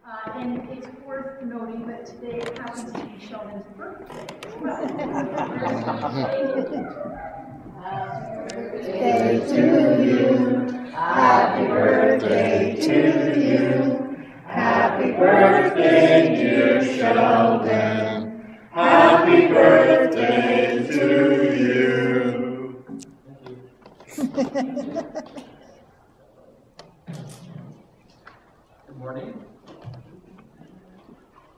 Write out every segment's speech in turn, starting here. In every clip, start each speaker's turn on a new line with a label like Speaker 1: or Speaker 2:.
Speaker 1: And it's worth noting that today happens to be Sheldon's birthday as well.
Speaker 2: Birthday to you. Happy birthday to you. Happy birthday, dear Sheldon. Happy birthday to you.
Speaker 3: Good morning.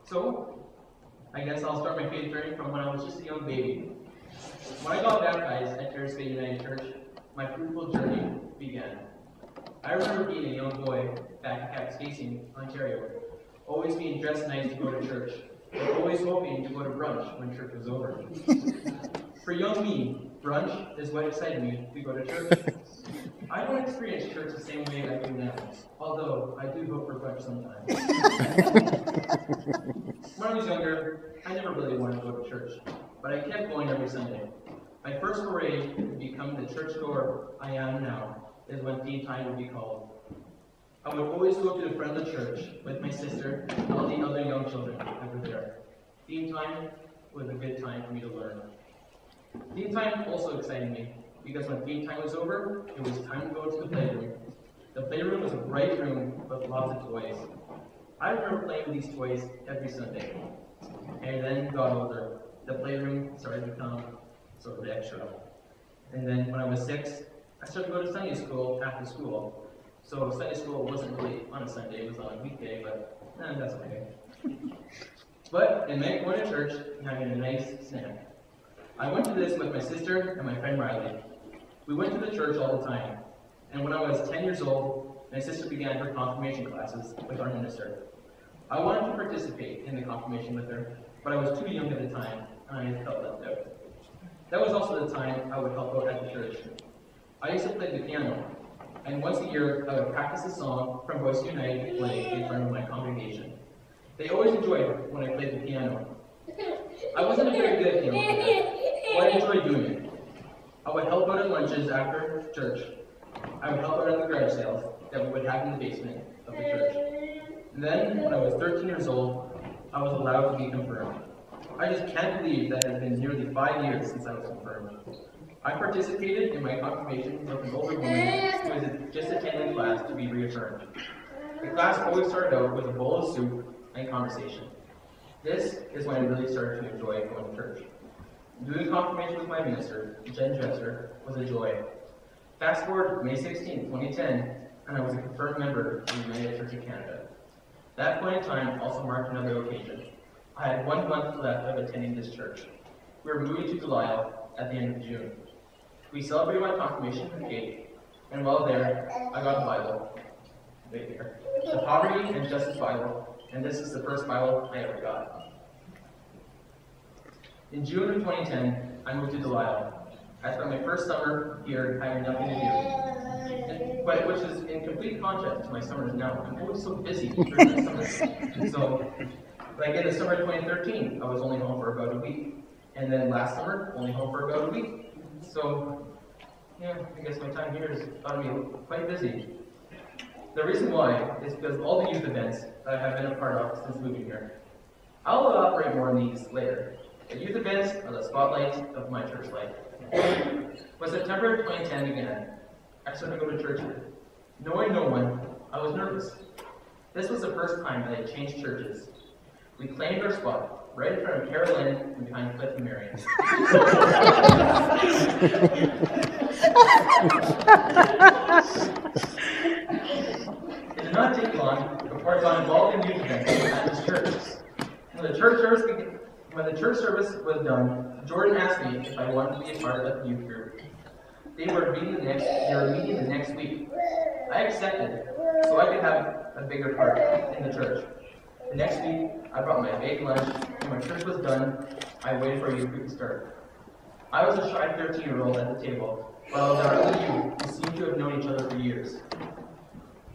Speaker 3: So, I guess I'll start my faith journey from when I was just a young baby. When I got baptized at Terrace Bay United Church, my fruitful journey began. I remember being a young boy back in Kapuskasing, Ontario, always being dressed nice to go to church, and always hoping to go to brunch when church was over. For young me, brunch is what excited me to go to church. I don't experience church the same way I do now, although I do hope for brunch sometimes. When I was younger, I never really wanted to go to church, but I kept going every Sunday. My first foray to become the churchgoer I am now is when tea time would be called. I would always go to the front of the church with my sister and all the other young children that were there. Tea time was a good time for me to learn. Tea time also excited me, because when tea time was over, it was time to go to the playroom. The playroom was a bright room with lots of toys. I remember playing with these toys every Sunday. And then got older. The playroom started to become sort of extra. And then when I was 6, I started to go to Sunday school after school. So Sunday school wasn't really on a Sunday, it was on a weekday, but that's okay. But it meant going to church and having a nice snack. I went to this with my sister and my friend Riley. We went to the church all the time. And when I was 10 years old, my sister began her confirmation classes with our minister. I wanted to participate in the confirmation with her, but I was too young at the time, and I felt left out. That was also the time I would help out at the church. I used to play the piano, and once a year I would practice a song from Voice United playing in front of my congregation. They always enjoyed when I played the piano. I wasn't a very good piano player, but I enjoyed doing it. I would help out at lunches after church. I would help out at the garage sales that we would have in the basement of the church. And then, when I was 13 years old, I was allowed to be confirmed. I just can't believe that it has been nearly 5 years since I was confirmed. I participated in my confirmation with an older woman who was just attending class to be reaffirmed. The class always started out with a bowl of soup and conversation. This is when I really started to enjoy going to church. Doing confirmation with my minister, Jen Dresser, was a joy. Fast forward to May 16, 2010, and I was a confirmed member of the United Church of Canada. That point in time also marked another occasion. I had 1 month left of attending this church. We were moving to Delisle at the end of June. We celebrated my confirmation with cake, and while there, I got a Bible. Right here. The Poverty and Justice Bible, and this is the first Bible I ever got. In June of 2010, I moved to Delisle. I spent my first summer here having nothing to do, but which is in complete contrast to my summers now. I'm always so busy during the summers. So, like in the summer of 2013, I was only home for about a week. And then last summer, only home for about a week. So, yeah, I guess my time here is got to be quite busy. The reason why is because of all the youth events that I have been a part of since moving here. I'll elaborate more on these later. The youth events are the spotlights of my church life. When September 2010 began, I started to go to church here. Knowing no one, I was nervous. This was the first time that I changed churches. We claimed our spot, right in front of Carolyn and behind Cliff and Marion. It did not take long before I got involved in youth events at this church. When the church service was done, Jordan asked me if I wanted to be a part of the youth group. They were meeting the next week. I accepted, so I could have a bigger part in the church. The next week, I brought my big lunch, and when church was done, I waited for a youth group to start. I was a shy 13-year-old at the table, while there were other youth who seemed to have known each other for years.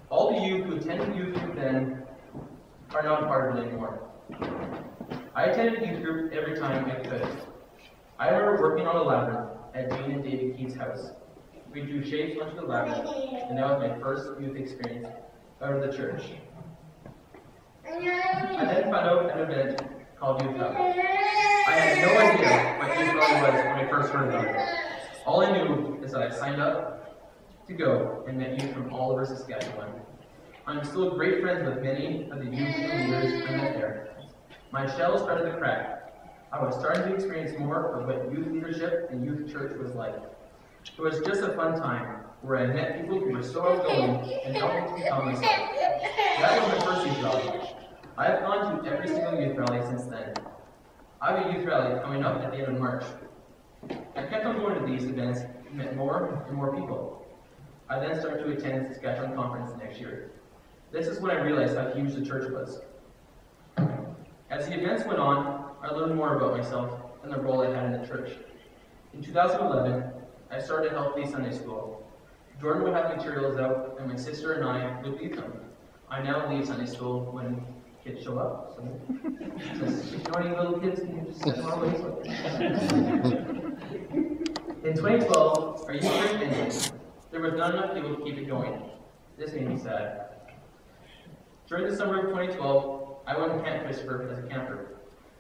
Speaker 3: All the youth who attended youth group then are not part of it anymore. I attended youth group every time I could. I remember working on a labyrinth at Jane and David Keith's house. We drew shapes onto the labyrinth, and that was my first youth experience out of the church. I then found out an event called Youth Rally. I had no idea what Youth Rally was when I first heard about it. All I knew is that I signed up to go and met youth from all over Saskatchewan. I'm still great friends with many of the youth leaders I met there. My shell started to crack. I was starting to experience more of what youth leadership and youth church was like. It was just a fun time where I met people who were so outgoing and helped me to become myself. That was my first youth rally. I have gone to every single youth rally since then. I have a youth rally coming up at the end of March. I kept on going to these events and met more and more people. I then started to attend the Saskatchewan conference next year. This is when I realized how huge the church was. As the events went on, I learned more about myself and the role I had in the church. In 2011, I started to help lead Sunday school. Jordan would have materials out, and my sister and I would lead them. I now lead Sunday school when kids show up. So, if you know any little kids, can you just send them our way? In 2012, our youth group ended. There was not enough people to keep it going. This made me sad. During the summer of 2012, I went to Camp Christopher as a camper.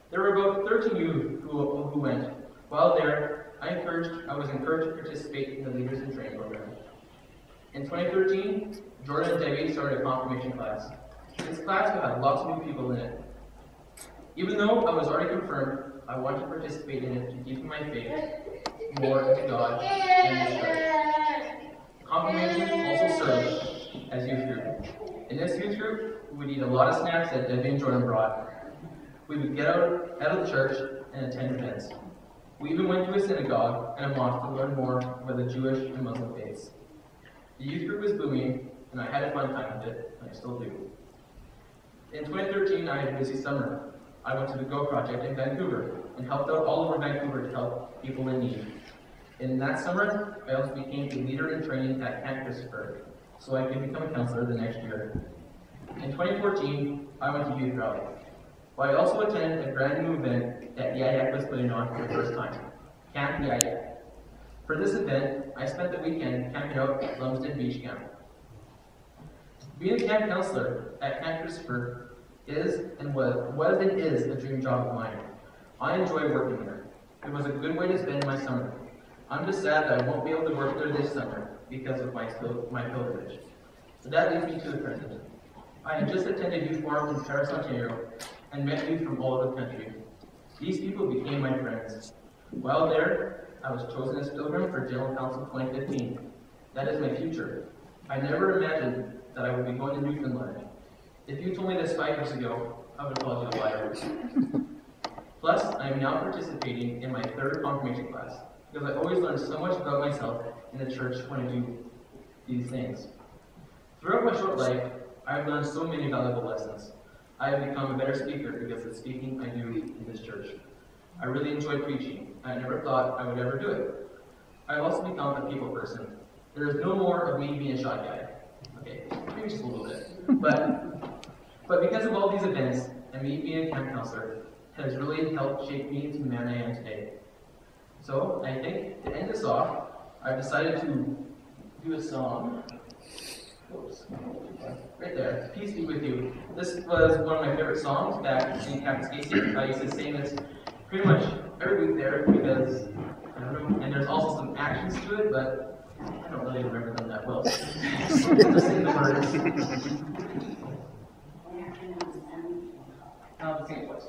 Speaker 3: There were about 13 youth who went. While there, I was encouraged to participate in the Leaders in Training program. In 2013, Jordan and Debbie started a confirmation class. This class would have lots of new people in it. Even though I was already confirmed, I wanted to participate in it to deepen my faith more into God and His church. Confirmation also served as youth group. In this youth group, we would eat a lot of snacks that Debbie and Jordan brought. We would get out of the church and attend events. We even went to a synagogue and a mosque to learn more about the Jewish and Muslim faiths. The youth group was booming, and I had a fun time with it, and I still do. In 2013, I had a busy summer. I went to the Go Project in Vancouver and helped out all over Vancouver to help people in need. In that summer, I also became a leader in training at Camp Christopher, so I could become a counselor the next year. In 2014, I went to Youth Rally. But I also attended a brand new event that Yayak was putting on for the first time, Camp Yayak. For this event, I spent the weekend camping out at Lumsden Beach Camp. Being a camp counselor at Camp Christopher is and is a dream job of mine. I enjoy working there. It was a good way to spend my summer. I'm just sad that I won't be able to work there this summer because of my pilgrimage. So that leads me to the present. I had just attended youth forums in Paris, Ontario, and met youth from all over the country. These people became my friends. While there, I was chosen as pilgrim for General Council 2015. That is my future. I never imagined that I would be going to Newfoundland. If you told me this 5 years ago, I would have called you a liar. Plus, I am now participating in my 3rd confirmation class, because I always learn so much about myself in the church when I do these things. Throughout my short life, I have learned so many valuable lessons. I have become a better speaker because of the speaking I do in this church. I really enjoy preaching. I never thought I would ever do it. I have also become a people person. There is no more of me being a shy guy. Okay, maybe just a little bit. But because of all these events, and me being a camp counselor, has really helped shape me into the man I am today. So, I think, to end this off, I've decided to do a song. Oops. Right there, Peace Be With You. This was one of my favorite songs back in Kapuskasing. I used to sing this pretty much every week there because, I don't know, and there's also some actions to it, but I don't really remember them that well. Just sing the words. Sing it twice.